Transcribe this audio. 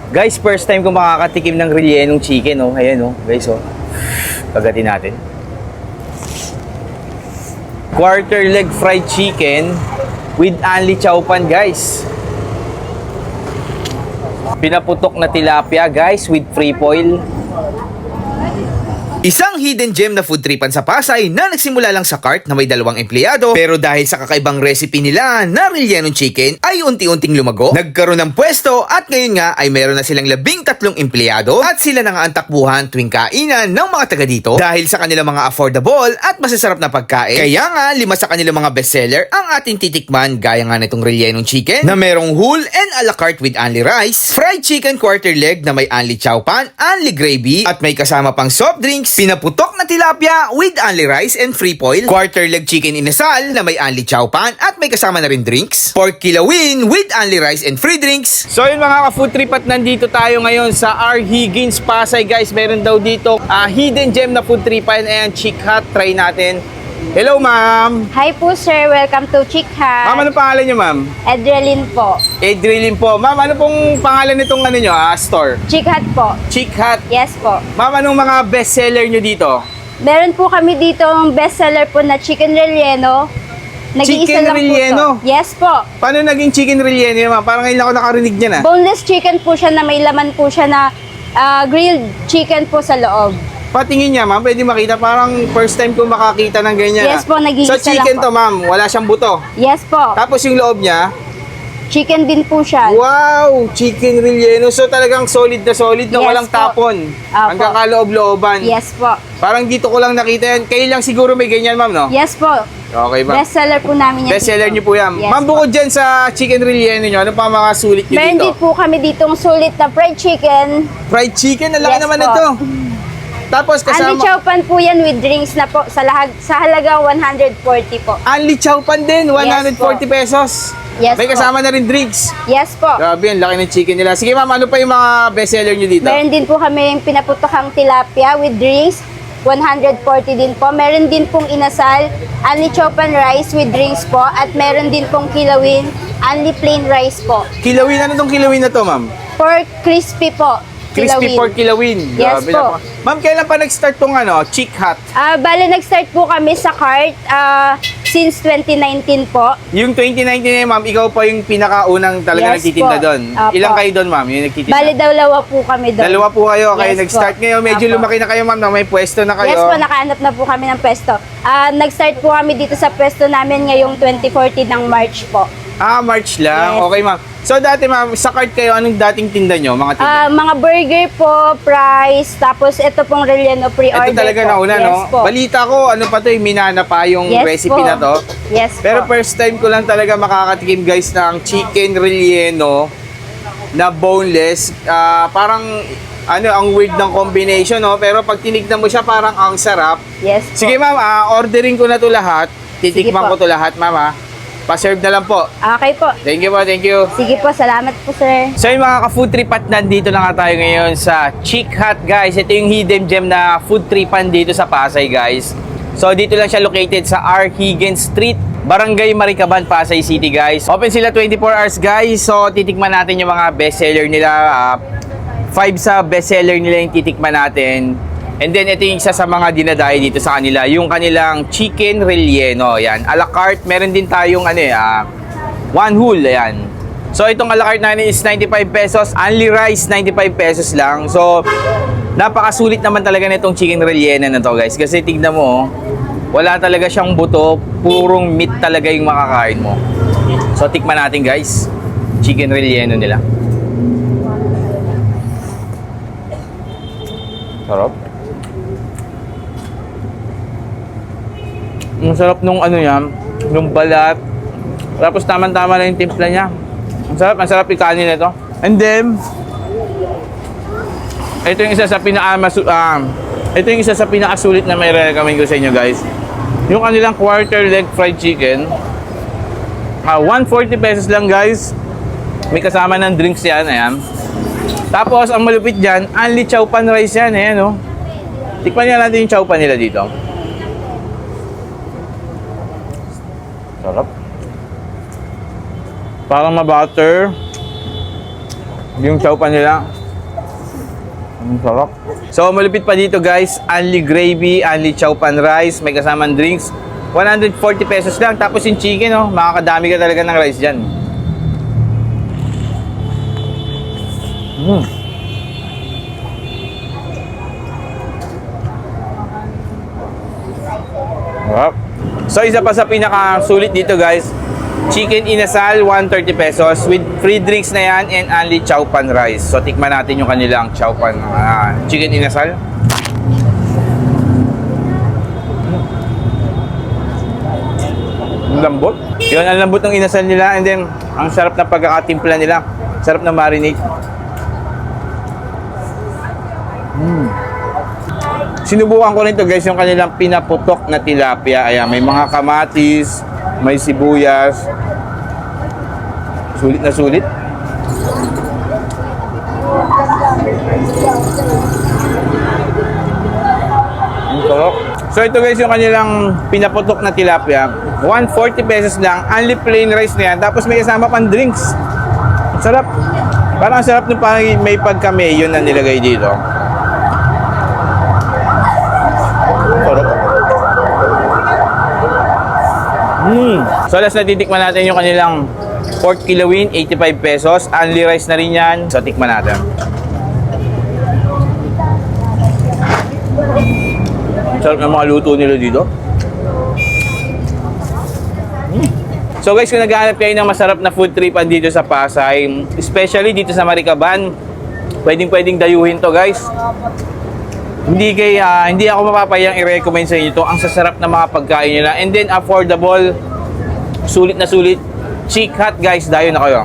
Guys, first time ko makakatikim ng rellenong chicken, oh. Ayan, oh. Guys, oh. Kagatin natin. Quarter leg fried chicken with Anli Chow Pan, guys. Pinaputok na tilapia, guys, with free foil. Isang hidden gem na food tripan sa Pasay na nagsimula lang sa cart na may 2 empleyado, pero dahil sa kakaibang recipe nila na rellenong chicken ay unti-unting lumago, nagkaroon ng pwesto at ngayon nga ay meron na silang 13 empleyado at sila na nga ang takbuhan tuwing kainan ng mga taga dito dahil sa kanilang mga affordable at masasarap na pagkain. Kaya nga 5 sa kanilang mga bestseller ang ating titikman gaya nga nitong rellenong chicken na merong whole and a la carte with only rice, fried chicken quarter leg na may only chow pan, only gravy at may kasama pang soft drinks, pinaputok na tilapia with only rice and free foil, quarter leg chicken inasal na may only chow pan at may kasama na rin drinks, pork kilawin with only rice and free drinks. So yun mga ka-food trip at nandito tayo ngayon sa R. Higgins Pasay, guys. Meron daw dito hidden gem na food tripan and Chick Hut. Try natin. Hello, ma'am. Hi po, sir. Welcome to Chick Hut. Ma'am, anong pangalan niyo, ma'am? Adrenaline po. Adrenaline po. Ma'am, ano pong pangalan nitong store? Chick Hut po. Chick Hut. Yes po. Ma'am, anong mga bestseller niyo dito? Meron po kami dito ang bestseller po na chicken relleno. Nag-iisa Chicken lang relleno? po to. Yes po. Paano naging chicken relleno yun, ma'am? Parang ngayon ako nakarinig niyan, Boneless chicken po siya na may laman po siya na grilled chicken po sa loob. Patingin niya, ma'am, pwede makita. Parang first time ko makakita ng ganyan. Yes po, nag-iisa So, chicken lang po. to, ma'am. Wala siyang buto. Yes po. Tapos yung loob niya, Chicken din po siya. wow! Chicken relleno. So, talagang solid na solid na Yes walang po. tapon. Apo. Hanggang kaloob-looban. Yes po. Parang dito ko lang nakita yan. Kayo lang siguro may ganyan, ma'am, no? Yes po. Okay, ma'am. Bestseller po namin yan. Bestseller niyo po yan. Yes Ma'am, po. bukod dyan sa chicken relleno niyo, ano pa mga sulit niyo Meron dito? din po kami ditong sulit na fried chicken. Fried chicken, ang laki Yes naman po. ito. Tapos Anli kasama... chow pan po yan with drinks na po sa halagang 140 po. Anli chow pan din, 140 Yes po. pesos. Yes May po. kasama na rin drinks. Yes po. Grabe, ang laki ng chicken nila. Sige ma'am, ano pa yung mga bestseller nyo dito? Meron din po kami pinaputokang tilapia with drinks. 140 din po. Meron din pong inasal, only chow pan rice with drinks po. At meron din pong kilawin, only plain rice po. Kilawin, ano tong kilawin na to ma'am? Pork crispy po. Crispy pork kilawin. Yes Grabe, po. Ma'am, kailan pa nag-start tong Chick Hut? Bale, nag-start po kami sa cart since 2019 po. Yung 2019 na yun, ma'am, ikaw pa yung pinakaunang talaga Yes nagtitinda po. doon. Apo. Ilang kayo doon, ma'am, yung nagtitinda? Bale, dalawa po kami doon. Dalawa po kayo, kayo Yes nag-start po. ngayon. Medyo Apo. lumaki na kayo, ma'am, na may pwesto na kayo. Yes po, nakahanap na po kami ng pwesto. Nag-start po kami dito sa pwesto namin ngayong 2014 ng March po. March lang. Yes. Okay, ma'am. So, dati, ma'am, sa cart kayo, anong dating tinda nyo? Mga tinda? Mga burger po, fries, tapos ito pong relleno pre-order Ito talaga po. nauna, Yes no? po. Balita ko, ano pa to, minana pa yung Yes recipe po. na to. Yes Pero po. first time ko lang talaga makakatikim, guys, ng chicken relleno na boneless. Parang, ang weird ng combination, no? Pero pag tinignan mo siya, parang ang sarap. Yes po. Sige, ma'am, ordering ko na to lahat. Titikman Sige ko po. to lahat, ma'am, ha? Pa-serve na lang po. Okay po. Thank you po, thank you. Sige po, salamat po, sir. So yung mga ka-food trip at nandito na nga tayo ngayon sa Chick Hut, guys. Ito yung hidden gem na food tripan dito sa Pasay, guys. So dito lang siya located sa R. Higgins Street, Barangay Maricaban, Pasay City, guys. Open sila 24 hours, guys. So titikman natin yung mga bestseller nila. 5 sa bestseller nila yung titikman natin. And then, ito yung isa sa mga dinadayo dito sa kanila, yung kanilang chicken relleno. Yan, a la carte. Meron din tayong one whole. Ayan. So, itong a la carte natin is 95 pesos. Only rice, 95 pesos lang. So, napakasulit naman talaga nitong chicken relleno na to, guys. Kasi tignan mo, wala talaga siyang buto. Purong meat talaga yung makakain mo. So, tikman natin, guys. Chicken relleno nila. Sarap. Ang sarap nung yung balat. Tapos tama-tama na yung timpla niya. Ang sarap ikanin nito. And then, ito yung isa sa pinakasulit na may recommend ko sa inyo, guys. Yung kanilang quarter leg fried chicken. 140 pesos lang, guys. May kasama ng drinks yan, ayan. Tapos, ang malupit dyan, only chow pan rice yan, ayan, oh. Tikman nga natin yung chow pan nila dito. Sarap. Parang ma-butter. Yung chowpan nila. Ang sarap. So, malupit pa dito guys. Only gravy, only chowpan rice. May kasamang drinks. 140 pesos lang. Tapos yung chicken, oh, makakadami ka talaga ng rice dyan. Sarap. So, isa pa sa pinaka-sulit dito guys. Chicken inasal, 130 pesos. With free drinks na yan and only chowpan rice. So, tikman natin yung kanilang chowpan. Chicken inasal. Ang lambot. Yun, ang lambot ng inasal nila. And then, ang sarap na pagkakatimpla nila. Sarap na marinate. Sinubukan ko rin to guys, yung kanilang pinaputok na tilapia. Ayan, may mga kamatis, may sibuyas. Sulit na sulit. Ang sarap. So ito guys, yung kanilang pinaputok na tilapia. 140 pesos lang. Only plain rice na yan. Tapos may kasama pang drinks. Ang sarap. Parang ang sarap nung may pagka-mayo na nilagay dito. So last na titikman natin yung kanilang pork kilawin, 85 pesos. Only rice na rin yan. So tikman natin. Sarap ng mga luto nila dito. So guys, kung naghahanap kayo ng masarap na food tripan dito sa Pasay, especially dito sa Maricaban, pwedeng dayuhin to guys. Hindi ako mapapayang i-recommend sa inyo ito. Ang sasarap na mga pagkain nila. And then affordable. Sulit na sulit. Chick Hut guys, dayo na kayo.